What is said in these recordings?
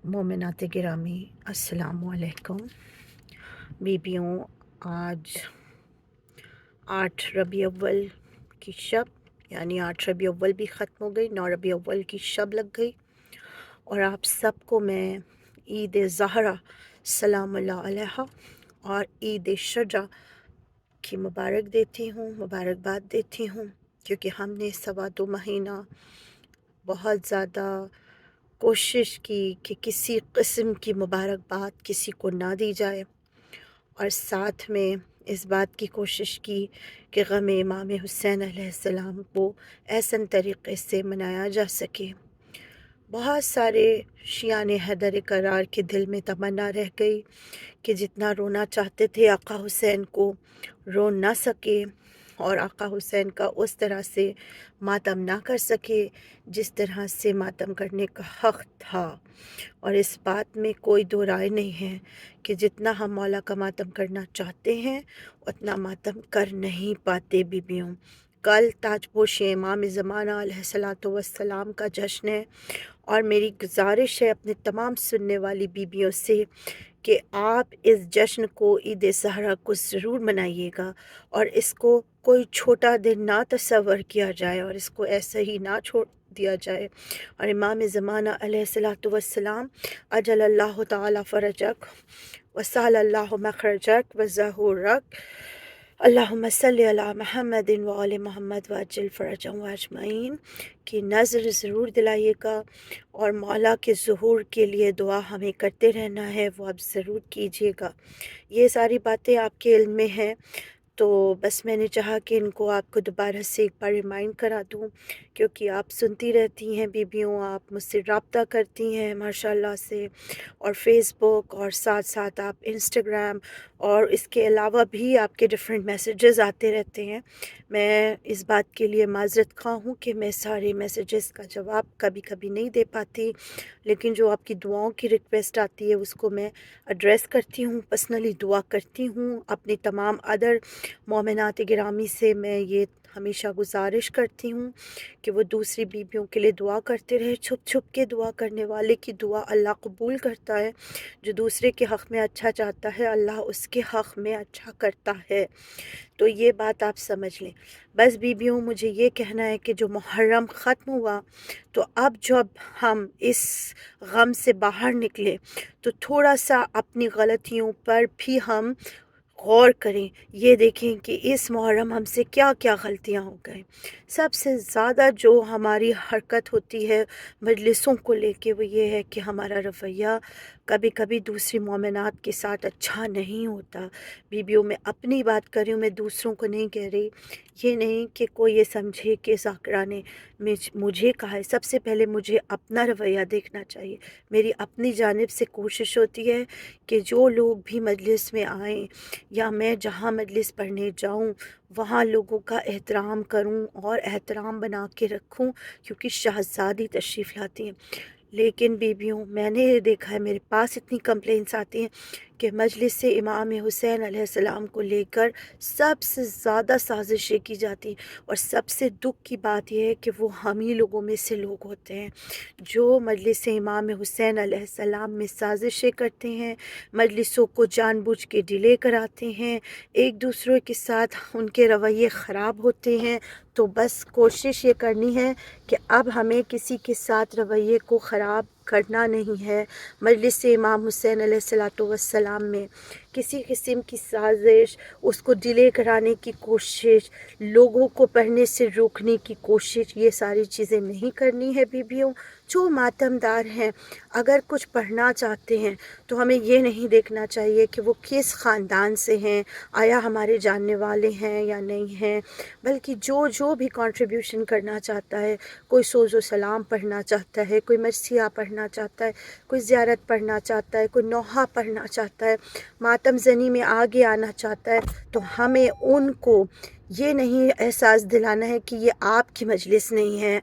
मोमिनात गिरामी अस्सलाम वालेकुम बीबियों। आज 8 रबी अव्वल की शब, यानी 8 रबी अव्वल भी ख़त्म हो गई, 9 रबी अव्वल की शब लग गई। और आप सबको मैं ईद ज़हरा सलामुल्लाह अलैहा और ईद शजा की मुबारक देती हूँ, मुबारकबाद देती हूँ, क्योंकि हमने 2.25 महीना बहुत ज़्यादा कोशिश की कि किसी किस्म की मुबारकबाद किसी को ना दी जाए, और साथ में इस बात की कोशिश की कि ग़म इमाम हुसैन अलैहिस्सलाम को ऐसन तरीक़े से मनाया जा सके। बहुत सारे शियाने हैदर करार के दिल में तमन्ना रह गई कि जितना रोना चाहते थे आका हुसैन को, रो ना सके, और आका हुसैन का उस तरह से मातम ना कर सके जिस तरह से मातम करने का हक़ था। और इस बात में कोई दो राय नहीं है कि जितना हम मौला का मातम करना चाहते हैं उतना मातम कर नहीं पाते बीबियों। कल ताजपोश इमाम ज़माना अलैहिस्सलातु वस्सलाम का जश्न है, और मेरी गुजारिश है अपने तमाम सुनने वाली बीबियों से कि आप इस जश्न को, ईद ज़हरा को ज़रूर मनाइएगा, और इसको कोई छोटा दिन ना तसव्वुर किया जाए, और इसको ऐसे ही ना छोड़ दिया जाए। और इमाम ज़माना अलैहिस्सलातु वस्सलाम अजलल्लाहु ताला फ़रजक वसअलल्लाहु मखरजक वज़हूरक अल्लाहुम्मा सल्लि अला मुहम्मदिन व आले मोहम्मद व अज्जिल फ़रजहुम व अजमईन की नज़र ज़रूर दिलाइएगा। और मौला के ज़ुहूर के लिए दुआ हमें करते रहना है, वो आप ज़रूर कीजिएगा। ये सारी बातें आपके इल्म में हैं, तो बस मैंने चाहा कि इनको आपको दोबारा से एक बार रिमाइंड करा दूँ, क्योंकि आप सुनती रहती हैं बीबियों, आप मुझसे रब्ता करती हैं माशाल्लाह से, और फ़ेसबुक और साथ साथ आप इंस्टाग्राम, और इसके अलावा भी आपके डिफरेंट मैसेजेस आते रहते हैं। मैं इस बात के लिए माज़रत ख़्वाह हूँ कि मैं सारे मैसेजेस का जवाब कभी कभी नहीं दे पाती, लेकिन जो आपकी दुआओं की रिक्वेस्ट आती है उसको मैं एड्रेस करती हूँ, पर्सनली दुआ करती हूँ। अपनी तमाम अदर मोमिनात गिरामी से मैं ये हमेशा गुजारिश करती हूँ कि वो दूसरी बीबियों के लिए दुआ करते रहे। छुप छुप के दुआ करने वाले की दुआ अल्लाह कबूल करता है। जो दूसरे के हक़ में अच्छा चाहता है अल्लाह उसके हक़ में अच्छा करता है। तो ये बात आप समझ लें। बस बीबियों, मुझे ये कहना है कि जो मुहर्रम ख़त्म हुआ, तो अब जब हम इस गम से बाहर निकले तो थोड़ा सा अपनी गलतियों पर भी हम गौर करें। ये देखें कि इस मुहर्रम हमसे क्या क्या गलतियाँ हो गई। सबसे ज़्यादा जो हमारी हरकत होती है मजलिसों को लेके, वो ये है कि हमारा रवैया कभी कभी दूसरी मोमिनात के साथ अच्छा नहीं होता। बीबियों, मैं अपनी बात कर रही हूँ, मैं दूसरों को नहीं कह रही। ये नहीं कि कोई ये समझे कि ज़ाकिरा ने मुझे कहा है। सबसे पहले मुझे अपना रवैया देखना चाहिए। मेरी अपनी जानिब से कोशिश होती है कि जो लोग भी मजलिस में आएँ या मैं जहाँ मजलिस पढ़ने जाऊँ वहाँ लोगों का एहतराम करूँ और एहतराम बना के रखूँ, क्योंकि शहज़ादी तशरीफ़ लाती हैं। लेकिन बीबियों, मैंने ये देखा है, मेरे पास इतनी कंप्लेंट्स आती हैं कि मजलिस से इमाम हुसैन अलैहिस्सलाम को लेकर सबसे ज़्यादा साजिशें की जाती हैं। और सबसे दुख की बात यह है कि वो हम ही लोगों में से लोग होते हैं जो मजलिस से इमाम हुसैन अलैहिस्सलाम में साजिशें करते हैं, मजलिसों को जानबूझ के डिले कराते हैं, एक दूसरे के साथ उनके रवैये ख़राब होते हैं। तो बस कोशिश ये करनी है कि अब हमें किसी के साथ रवैये को ख़राब करना नहीं है। मजलिस से इमाम हुसैन अलैहिस्सलातु वस्सलाम में किसी किस्म की साजिश, उसको डिले कराने की कोशिश, लोगों को पढ़ने से रोकने की कोशिश, ये सारी चीज़ें नहीं करनी है बीबियों। जो मातमदार हैं अगर कुछ पढ़ना चाहते हैं तो हमें ये नहीं देखना चाहिए कि वो किस ख़ानदान से हैं, आया हमारे जानने वाले हैं या नहीं हैं, बल्कि जो जो भी कंट्रीब्यूशन करना चाहता है, कोई सोज़ो सलाम पढ़ना चाहता है, कोई मरसिया पढ़ना चाहता है, कोई ज़ियारत पढ़ना चाहता है, कोई नोहा पढ़ना चाहता है, मातम ज़नी में आगे आना चाहता है, तो हमें उनको ये नहीं एहसास दिलाना है कि ये आपकी मजलिस नहीं है,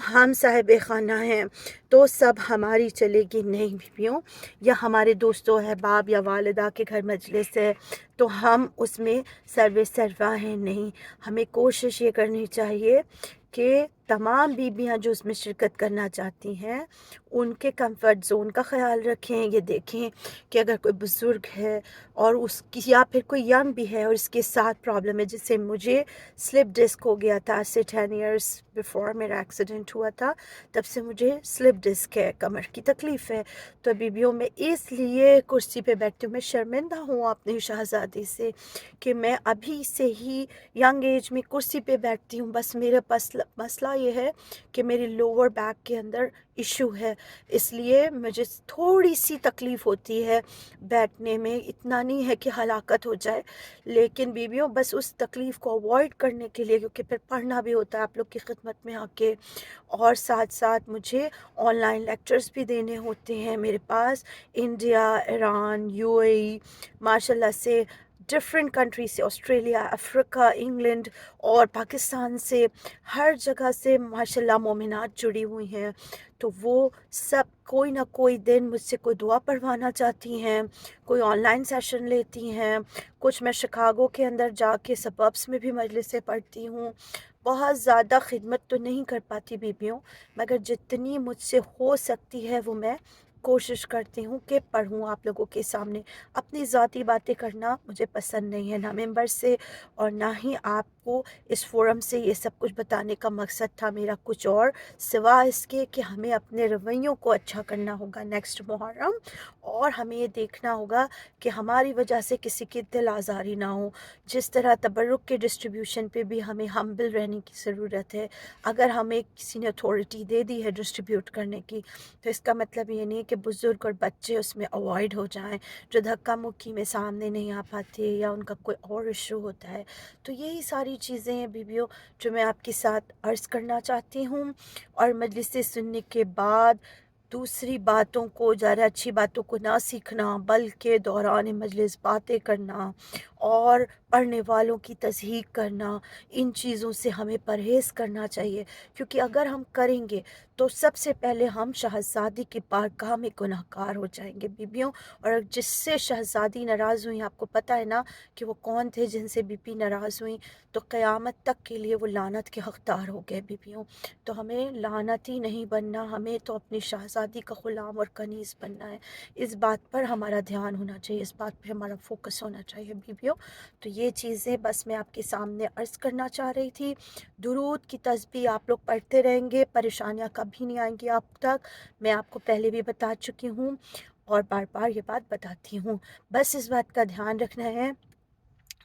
हम साहिब खाना हैं तो सब हमारी चलेगी। नहीं बीबियों, या हमारे दोस्तों अहबाब या वालिदा के घर मजलिस है तो हम उसमें सर्वे सर्वा हैं। नहीं, हमें कोशिश ये करनी चाहिए कि तमाम बीबियाँ जो उसमें शिरकत करना चाहती हैं, उनके कंफर्ट ज़ोन का ख़्याल रखें। ये देखें कि अगर कोई बुज़ुर्ग है और उसकी, या फिर कोई यंग भी है और इसके साथ प्रॉब्लम है, जैसे मुझे स्लिप डिस्क हो गया था आज से 10 इयर्स बिफ़ोर मेरा एक्सीडेंट हुआ था, तब से मुझे स्लिप डिस्क है, कमर की तकलीफ़ है। तो बीबियों, मैं इसलिए कुर्सी पे बैठती हूँ, मैं शर्मिंदा हूँ अपनी शहज़ादी से कि मैं अभी से ही यंग एज में कुर्सी पे बैठती हूँ। बस मेरा मसला ये है कि मेरी लोअर बैक के अंदर इशू है, इसलिए मुझे थोड़ी सी तकलीफ़ होती है बैठने में, इतना नहीं है कि हलाकत हो जाए। लेकिन बीवियों, बस उस तकलीफ़ को अवॉइड करने के लिए, क्योंकि फिर पढ़ना भी होता है आप लोग की खिदमत में आके, और साथ साथ मुझे ऑनलाइन लेक्चर्स भी देने होते हैं। मेरे पास इंडिया, ईरान, यूएई, माशाल्लाह से डिफरेंट कंट्री से, ऑस्ट्रेलिया, अफ्रीका, इंग्लैंड और पाकिस्तान से, हर जगह से माशाल्लाह मोमिनात जुड़ी हुई हैं। तो वो सब कोई ना कोई दिन मुझसे कोई दुआ पढ़वाना चाहती हैं, कोई ऑनलाइन सेशन लेती हैं, कुछ मैं शिकागो के अंदर जाके सबब्स में भी मजलिसें पढ़ती हूँ। बहुत ज़्यादा खिदमत तो नहीं कर पाती बीबियों, मगर जितनी मुझसे हो सकती है वो मैं कोशिश करती हूँ कि पढ़ूँ आप लोगों के सामने। अपनी ज़ाती बातें करना मुझे पसंद नहीं है, ना मेंबर से और ना ही आपको इस फोरम से ये सब कुछ बताने का मकसद था मेरा कुछ और, सिवा इसके कि हमें अपने रवैयों को अच्छा करना होगा नेक्स्ट मुहर्रम, और हमें ये देखना होगा कि हमारी वजह से किसी की दिल आज़ारी ना हो। जिस तरह तबर्रुक के डिस्ट्रीब्यूशन पे भी हमें हम्बल रहने की ज़रूरत है। अगर हमें किसी ने अथॉरिटी दे दी है डिस्ट्रीब्यूट करने की, तो इसका मतलब ये नहीं है कि बुज़ुर्ग और बच्चे उसमें अवॉइड हो जाएं, जो धक्का मुक्की में सामने नहीं आ पाते या उनका कोई और इशू होता है। तो यही सारी चीज़ें हैं बीबियों जो मैं आपके साथ अर्ज़ करना चाहती हूँ। और मजलिसें सुनने के बाद दूसरी बातों को, ज़्यादा अच्छी बातों को ना सीखना, बल्कि दौरान मजलिस बातें करना और पढ़ने वालों की तज़हीक करना, इन चीज़ों से हमें परहेज़ करना चाहिए। क्योंकि अगर हम करेंगे तो सबसे पहले हम शहज़ादी की बारगाह में गुनहगार हो जाएंगे बीबियों। और जिससे शहज़ादी नाराज़ हुई, आपको पता है ना कि वो कौन थे जिनसे बीबी नाराज़ हुई, तो क़यामत तक के लिए वो लानत के हक़दार हो गए बीबियों। तो हमें लानती नहीं बनना, हमें तो अपनी शहज़ादी का ग़ुलाम और कनीज़ बनना है। इस बात पर हमारा ध्यान होना चाहिए, इस बात पे हमारा फोकस होना चाहिए बीबियों। तो ये चीज़ें बस मैं आपके सामने अर्ज़ करना चाह रही थी। दुरूद की तस्बीह आप लोग पढ़ते रहेंगे, परेशानियाँ कभी नहीं आएंगी आप तक, मैं आपको पहले भी बता चुकी हूँ और बार बार ये बात बताती हूँ। बस इस बात का ध्यान रखना है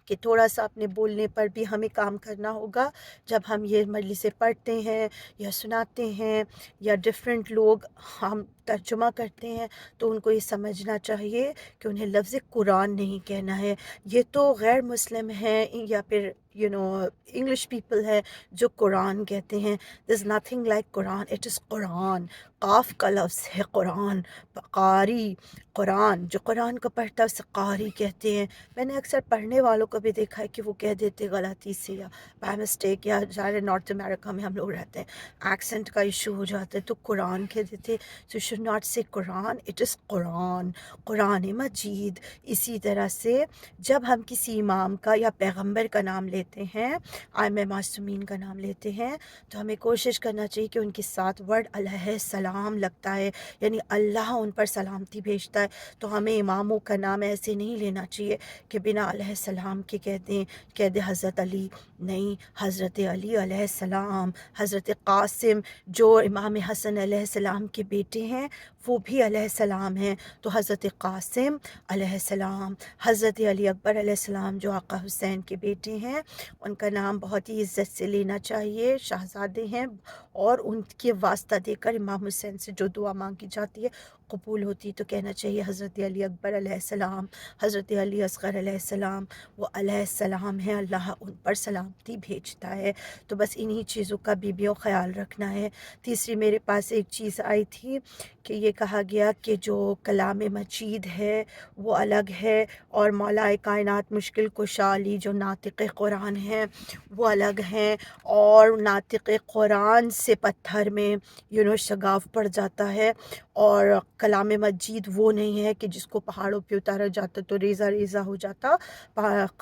कि थोड़ा सा अपने बोलने पर भी हमें काम करना होगा। जब हम ये मजलिसें पढ़ते हैं या सुनाते हैं या डिफरेंट लोग हम तर्जुमा करते हैं, तो उनको ये समझना चाहिए कि उन्हें लफ्ज़ कुरान नहीं कहना है। ये तो गैर मुस्लिम हैं या फिर इंग्लिश पीपल है जो कुरान कहते हैं। This is nothing like Quran, it is Quran. काफ का लफ्ज़ है कुरान, कारी, कुरान जो कुरान को पढ़ता है उसे कारी कहते हैं। मैंने अक्सर पढ़ने वालों को भी देखा है कि वो कह देते गलती से या बाय मिस्टेक, या ज़्यादा नॉर्थ अमेरिका में हम लोग रहते हैं, एक्सेंट का इशू हो जाता है तो कुरान कह देते। सो शुड नॉट से कुरान, इट इज़ कुरान, कुरान मजीद। इसी तरह से जब हम किसी इमाम का या पैगंबर का नाम लेते हैं, आइम मासूमीन का नाम लेते हैं, तो हमें कोशिश करना चाहिए कि उनके साथ वर्ड अलैहिस्सलाम लगता है, यानी अल्लाह उन पर सलामती भेजता है। तो हमें इमामों का नाम ऐसे नहीं लेना चाहिए कि बिना अलैहिस्सलाम के कह दें हज़रत अली। नहीं, हज़रत अली अलैहिस्सलाम, हज़रत क़ासिम जो इमाम हसन अलैहिस्सलाम के बेटे हैं वो भी अलैहिस्सलाम हैं, तो हज़रत क़ासिम अलैहिस्सलाम, हज़रत अली अकबर अलैहिस्सलाम जो आका हुसैन के बेटे हैं, उनका नाम बहुत ही इज़्ज़त से लेना चाहिए। शहज़ादे हैं और उनके वास्ता देकर इमाम हुसैन से जो दुआ मांगी जाती है कबूल होती, तो कहना चाहिए हज़रत अली अकबर अलैहिस्सलाम, हज़रत अली असग़र अलैहिस्सलाम, वो अलैहिस्सलाम हैं, अल्लाह उन पर सलामती भेजता है। तो बस इन्हीं चीज़ों का बीबियों ख़याल रखना है। तीसरी मेरे पास एक चीज़ आई थी कि ये कहा गया कि जो कलाम मजीद है वो अलग है और मौलाए कायनात मुश्किल कुशा अली जो नातिक़ कुरान हैं वो अलग हैं, और नातिक़ कुरान से पत्थर में शगाफ़ پڑ جاتا ہے، اور کلام مجید وہ نہیں ہے کہ جس کو پہاڑوں پہ اتارا جاتا تو ریزہ ریزہ ہو جاتا۔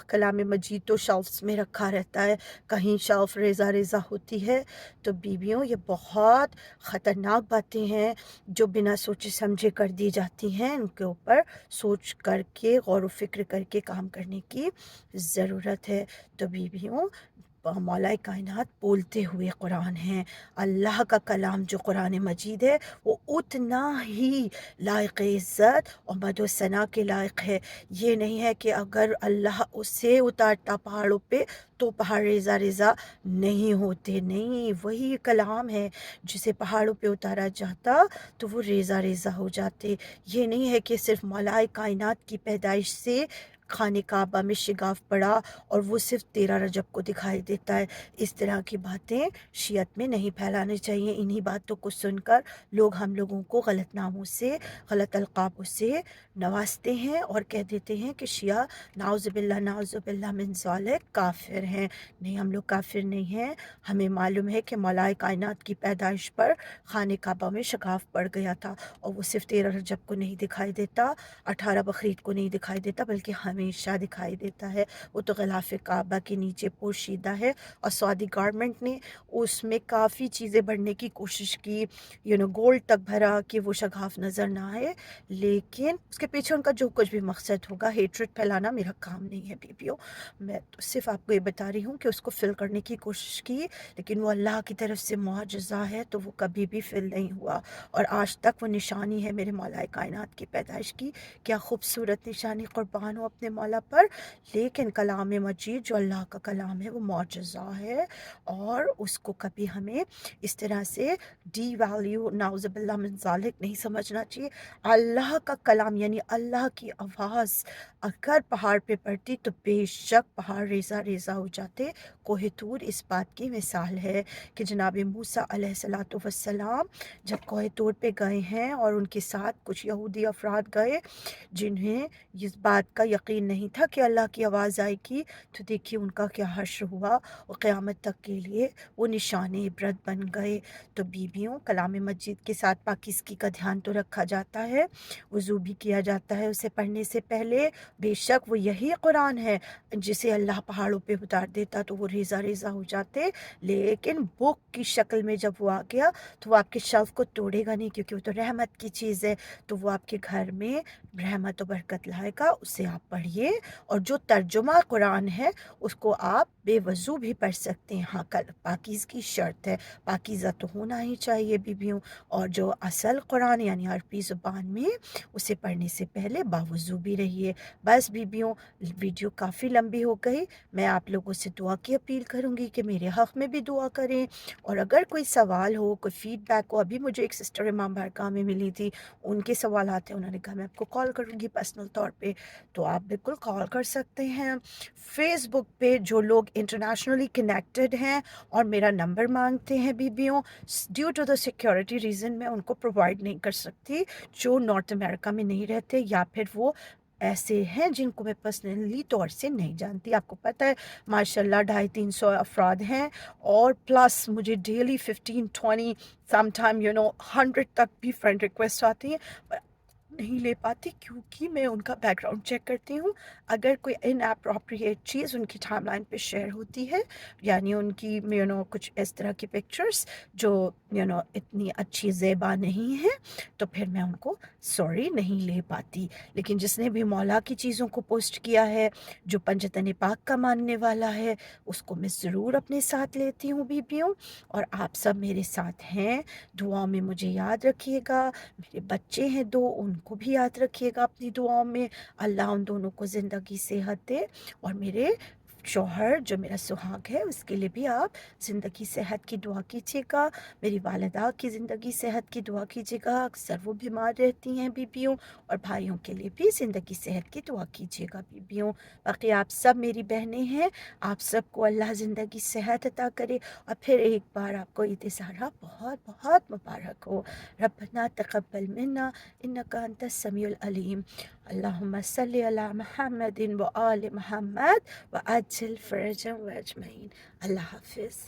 کلام مجید تو شیلفز میں رکھا رہتا ہے، کہیں شیلف ریزہ ریزہ ہوتی ہے۔ تو بیویوں، یہ بہت خطرناک باتیں ہیں جو بنا سوچے سمجھے کر دی جاتی ہیں، ان کے اوپر سوچ کر کے، غور و فکر کر کے کام کرنے کی ضرورت ہے۔ تو بیویوں، مولا کائنات بولتے ہوئے قرآن ہے، اللہ کا کلام جو قرآن مجید ہے وہ اتنا ہی لائق عزت اور مد و ثنا کے لائق ہے۔ یہ نہیں ہے کہ اگر اللہ اسے اتارتا پہاڑوں پہ تو پہاڑ ریزہ ریزہ نہیں ہوتے، نہیں، وہی کلام ہے جسے پہاڑوں پہ اتارا جاتا تو وہ ریزہ ریزہ ہو جاتے۔ یہ نہیں ہے کہ صرف مولا کائنات کی پیدائش سے خانہ کعبہ میں شگاف پڑا اور وہ صرف 13 رجب کو دکھائی دیتا ہے۔ اس طرح کی باتیں شیعت میں نہیں پھیلانے چاہیے۔ انہی باتوں کو سن کر لوگ ہم لوگوں کو غلط ناموں سے، غلط القابوں سے نوازتے ہیں اور کہہ دیتے ہیں کہ شیعہ نعوذ باللہ من ذالک کافر ہیں۔ نہیں، ہم لوگ کافر نہیں ہیں۔ ہمیں معلوم ہے کہ مولا کائنات کی پیدائش پر خانہ کعبہ میں شگاف پڑ گیا تھا، اور وہ صرف 13 رجب کو نہیں دکھائی دیتا، 18 بقرعید کو نہیں دکھائی دیتا، بلکہ ہمیشہ دکھائی دیتا ہے۔ وہ تو غلاف کعبہ کے نیچے پوشیدہ ہے، اور سعودی گورنمنٹ نے اس میں کافی چیزیں بھرنے کی کوشش کی، گولڈ تک بھرا کہ وہ شگاف نظر نہ آئے، لیکن اس کے پیچھے ان کا جو کچھ بھی مقصد ہوگا، ہیٹرڈ پھیلانا میرا کام نہیں ہے بیبیوں۔ میں تو صرف آپ کو یہ بتا رہی ہوں کہ اس کو فل کرنے کی کوشش کی، لیکن وہ اللہ کی طرف سے معجزہ ہے تو وہ کبھی بھی فل نہیں ہوا، اور آج تک وہ نشانی ہے میرے مولا کائنات کی پیدائش کی۔ کیا خوبصورت نشانی، قربان ہو اپنے مولا پر۔ لیکن کلام مجید جو اللہ کا کلام ہے وہ معجزہ ہے، اور اس کو کبھی ہمیں اس طرح سے ڈی ویلیو، نعوذ باللہ من ذالک، نہیں سمجھنا چاہیے۔ اللہ کا کلام یعنی اللہ کی آواز اگر پہاڑ پہ پڑتی تو بے شک پہاڑ ریزہ ریزہ ہو جاتے۔ کوہ طور اس بات کی مثال ہے کہ جناب موسیٰ علیہ السلام جب کوہ طور پہ گئے ہیں اور ان کے ساتھ کچھ یہودی افراد گئے جنہیں اس بات کا یقین نہیں تھا کہ اللہ کی آواز آئے گی، تو دیکھیے ان کا کیا حشر ہوا، اور قیامت تک کے لیے وہ نشان عبرت بن گئے۔ تو بیویوں، کلام مجید کے ساتھ پاکیزگی کا دھیان تو رکھا جاتا ہے، وضو بھی کیا جاتا ہے اسے پڑھنے سے پہلے۔ بے شک وہ یہی قرآن ہے جسے اللہ پہاڑوں پہ اتار دیتا تو وہ ریزہ ریزہ ہو جاتے، لیکن بک کی شکل میں جب وہ آ گیا تو وہ آپ کے شلف کو توڑے گا نہیں، کیونکہ وہ تو رحمت کی چیز ہے، تو وہ آپ کے گھر میں رحمت و برکت لائے گا۔ اسے آپ پڑھیے، اور جو ترجمہ قرآن ہے اس کو آپ بے وضو بھی پڑھ سکتے ہیں۔ ہاں، پاکیزگی شرط ہے، پاکیزہ تو ہونا ہی چاہیے بیویوں، اور جو اصل قرآن یعنی عربی زبان میں، اسے پڑھنے سے پہلے باوضو بھی رہیے۔ بس بیویوں، ویڈیو کافی لمبی ہو گئی، میں آپ لوگوں سے دعا کی اپیل کروں گی کہ میرے حق میں بھی دعا کریں، اور اگر کوئی سوال ہو، کوئی فیڈ بیک ہو، ابھی مجھے ایک سسٹر امام بارگاہ میں ملی تھی، ان کے سوالات ہیں، انہوں نے کہا میں آپ کو کال کروں گی پرسنل طور پہ، تو آپ بالکل کال کر سکتے ہیں۔ فیس بک پہ جو لوگ انٹرنیشنلی کنیکٹڈ ہیں اور میرا نمبر مانگتے ہیں بیویوں، due to the security reason میں ان کو پرووائڈ نہیں کر سکتی، جو نارتھ امریکہ میں نہیں رہتے یا پھر وہ ایسے ہیں جن کو میں پرسنلی طور سے نہیں جانتی۔ آپ کو پتہ ہے ماشاءاللہ 250-300 افراد ہیں، اور پلس مجھے ڈیلی 15-20 سم ٹائم 100 تک بھی فرینڈ ریکویسٹ آتی ہیں، پر نہیں لے پاتی کیونکہ میں ان کا بیک گراؤنڈ چیک کرتی ہوں۔ اگر کوئی ان اپروپریٹ چیز ان کی ٹائم لائن پہ شیئر ہوتی ہے، یعنی ان کی کچھ اس طرح کی پکچرز جو اتنی اچھی زیبا نہیں ہیں، تو پھر میں ان کو سوری نہیں لے پاتی۔ لیکن جس نے بھی مولا کی چیزوں کو پوسٹ کیا ہے، جو پنجتن پاک کا ماننے والا ہے، اس کو میں ضرور اپنے ساتھ لیتی ہوں بیویوں، اور آپ سب میرے ساتھ ہیں، دعاؤں میں مجھے یاد رکھیے گا۔ میرے بچے ہیں 2، ان کو بھی یاد رکھیے گا اپنی دعاؤں میں، اللہ ان دونوں کو زندگی صحت دے، اور میرے شوہر جو میرا سہاگ ہے اس کے لیے بھی آپ زندگی صحت کی دعا کیجیے گا، میری والدہ کی زندگی صحت کی دعا کیجیے گا، اکثر وہ بیمار رہتی ہیں بیویوں، اور بھائیوں کے لیے بھی زندگی صحت کی دعا کیجیے گا بیویوں۔ باقی آپ سب میری بہنیں ہیں، آپ سب کو اللہ زندگی صحت عطا کرے، اور پھر ایک بار آپ کو عید ضحیٰ بہت بہت مبارک ہو۔ ربنا تقبل منا انک انت السمیع العلیم، اللہم صلی علی محمد و آل محمد و عجل فرجهم اجمعین۔ اللہ حافظ۔